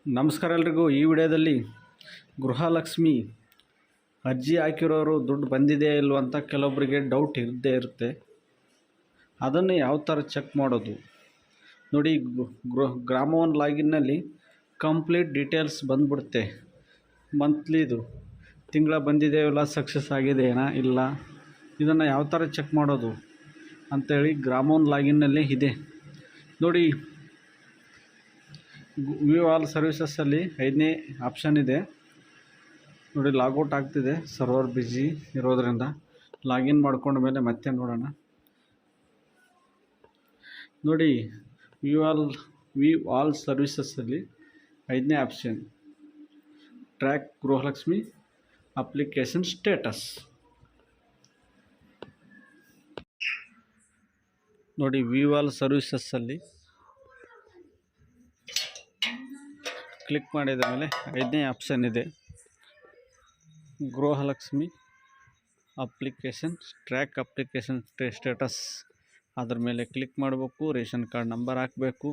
ನಮಸ್ಕಾರ ಎಲ್ರಿಗೂ. ಈ ವಿಡಿಯೋದಲ್ಲಿ ಗೃಹಲಕ್ಷ್ಮಿ ಅರ್ಜಿ ಹಾಕಿರೋರು ದುಡ್ಡು ಬಂದಿದೆಯಾ ಇಲ್ವ ಅಂತ ಕೆಲವೊಬ್ಬರಿಗೆ ಡೌಟ್ ಇದ್ದೇ ಇರುತ್ತೆ. ಅದನ್ನು ಯಾವ ಥರ ಚೆಕ್ ಮಾಡೋದು ನೋಡಿ. ಗ್ರಾಮೋನ್ ಲಾಗಿನ್ನಲ್ಲಿ ಕಂಪ್ಲೀಟ್ ಡೀಟೇಲ್ಸ್ ಬಂದುಬಿಡುತ್ತೆ. ಮಂತ್ಲಿದು ತಿಂಗಳ ಬಂದಿದೆಯೋ ಇಲ್ಲ, ಸಕ್ಸಸ್ ಆಗಿದೆಯಾ ಇಲ್ಲ, ಇದನ್ನು ಯಾವ ಥರ ಚೆಕ್ ಮಾಡೋದು ಅಂಥೇಳಿ ಗ್ರಾಮೋನ್ ಲಾಗಿನ್ನಲ್ಲಿ ಇದೆ ನೋಡಿ. ವ್ಯೂ ಆಲ್ ಸರ್ವಿಸಸ್ಸಲ್ಲಿ 5ನೇ ಆಪ್ಷನ್ ಇದೆ ನೋಡಿ. ಲಾಗೌಟ್ ಆಗ್ತಿದೆ, ಸರ್ವರ್ ಬ್ಯುಸಿ ಇರೋದರಿಂದ. ಲಾಗಿನ್ ಮಾಡ್ಕೊಂಡ ಮೇಲೆ ಮತ್ತೆ ನೋಡೋಣ ನೋಡಿ. ವ್ಯೂ ಆಲ್ ಸರ್ವಿಸಸ್ಸಲ್ಲಿ 5ನೇ option track Gruhalakshmi application status ನೋಡಿ. ವ್ಯೂ ಆಲ್ ಸರ್ವಿಸಸ್ಸಲ್ಲಿ ಕ್ಲಿಕ್ ಮಾಡಿದ ಮೇಲೆ 5ನೇ ಆಪ್ಷನ್ ಇದೆ Gruhalakshmi application track application status. ಅದ್ರ ಮೇಲೆ ಕ್ಲಿಕ್ ಮಾಡಬೇಕು. ರೇಷನ್ ಕಾರ್ಡ್ ನಂಬರ್ ಹಾಕಬೇಕು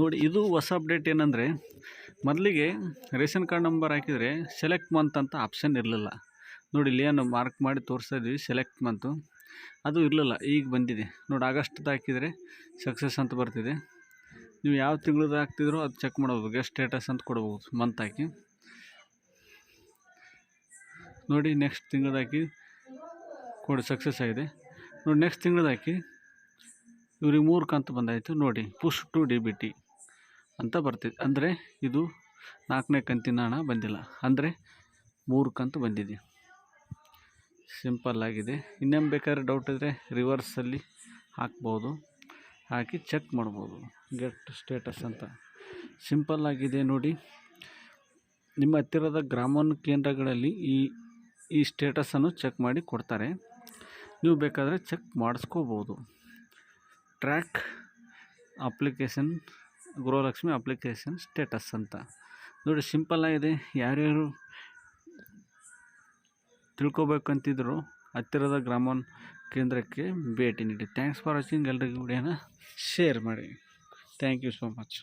ನೋಡಿ. ಇದು ಹೊಸ ಅಪ್ಡೇಟ್ ಏನಂದರೆ, ಮೊದಲಿಗೆ ರೇಷನ್ ಕಾರ್ಡ್ ನಂಬರ್ ಹಾಕಿದರೆ ಸೆಲೆಕ್ಟ್ ಮಂತ್ ಅಂತ ಆಪ್ಷನ್ ಇರಲಿಲ್ಲ ನೋಡಿ. ಇಲ್ಲಿ ಏನು ಮಾರ್ಕ್ ಮಾಡಿ ತೋರಿಸ್ತಾ ಇದ್ವಿ ಸೆಲೆಕ್ಟ್ ಮಂತು, ಅದು ಇರಲಿಲ್ಲ. ಈಗ ಬಂದಿದೆ ನೋಡಿ. ಆಗಸ್ಟ್ದು ಹಾಕಿದರೆ ಸಕ್ಸಸ್ ಅಂತ ಬರ್ತಿದೆ. ನೀವು ಯಾವ ತಿಂಗಳದ್ದು ಹಾಕ್ತಿದ್ರೋ ಅದು ಚೆಕ್ ಮಾಡ್ಬೋದು. ಗೆಸ್ಟ್ ಸ್ಟೇಟಸ್ ಅಂತ ಕೊಡ್ಬೋದು ಮಂತ್ ಹಾಕಿ ನೋಡಿ. ನೆಕ್ಸ್ಟ್ ತಿಂಗಳದ್ದು ಹಾಕಿ ಕೊಡಿ, ಸಕ್ಸಸ್ ಆಗಿದೆ ನೋಡಿ. ನೆಕ್ಸ್ಟ್ ತಿಂಗಳದ್ದು ಹಾಕಿ ಇವ್ರಿಗೆ 3 ಕಂತು ಬಂದಾಯಿತು ನೋಡಿ. ಪುಷ್ ಟು DBT ಅಂತ ಬರ್ತಿದೆ. ಅಂದರೆ ಇದು 4ನೇ ಕಂತಿನ ಹಣ ಬಂದಿಲ್ಲ, ಅಂದರೆ 3 ಕಂತು ಬಂದಿದೆ. ಸಿಂಪಲ್ ಆಗಿದೆ. ಇನ್ನೇನು ಬೇಕಾದ್ರೆ ಡೌಟ್ ಇದ್ದರೆ ರಿವರ್ಸಲ್ಲಿ ಹಾಕ್ಬೋದು, ಹಾಕಿ ಚೆಕ್ ಮಾಡ್ಬೋದು ಗೆಟ್ ಸ್ಟೇಟಸ್ ಅಂತ. ಸಿಂಪಲ್ ಆಗಿದೆ ನೋಡಿ. ನಿಮ್ಮ ಹತ್ತಿರದ ಗ್ರಾಮೋನ್ ಕೇಂದ್ರಗಳಲ್ಲಿ ಈ ಸ್ಟೇಟಸನ್ನು ಚೆಕ್ ಮಾಡಿ ಕೊಡ್ತಾರೆ. ನೀವು ಬೇಕಾದರೆ ಚೆಕ್ ಮಾಡಿಸ್ಕೋಬೋದು. Track application Gruhalakshmi application status ಅಂತ ನೋಡಿ. ಸಿಂಪಲ್ ಆಗಿದೆ. ಯಾರ್ಯಾರು ತಿಳ್ಕೊಬೇಕಂತಿದ್ರು ಹತ್ತಿರದ ಗ್ರಾಮೋನ್ ಕೇಂದ್ರಕ್ಕೆ ಭೇಟಿ ನೀಡಿ. Thanks for watching. ಎಲ್ರಿಗೂ ವಿಡಿಯೋನ ಶೇರ್ ಮಾಡಿ. Thank you so much.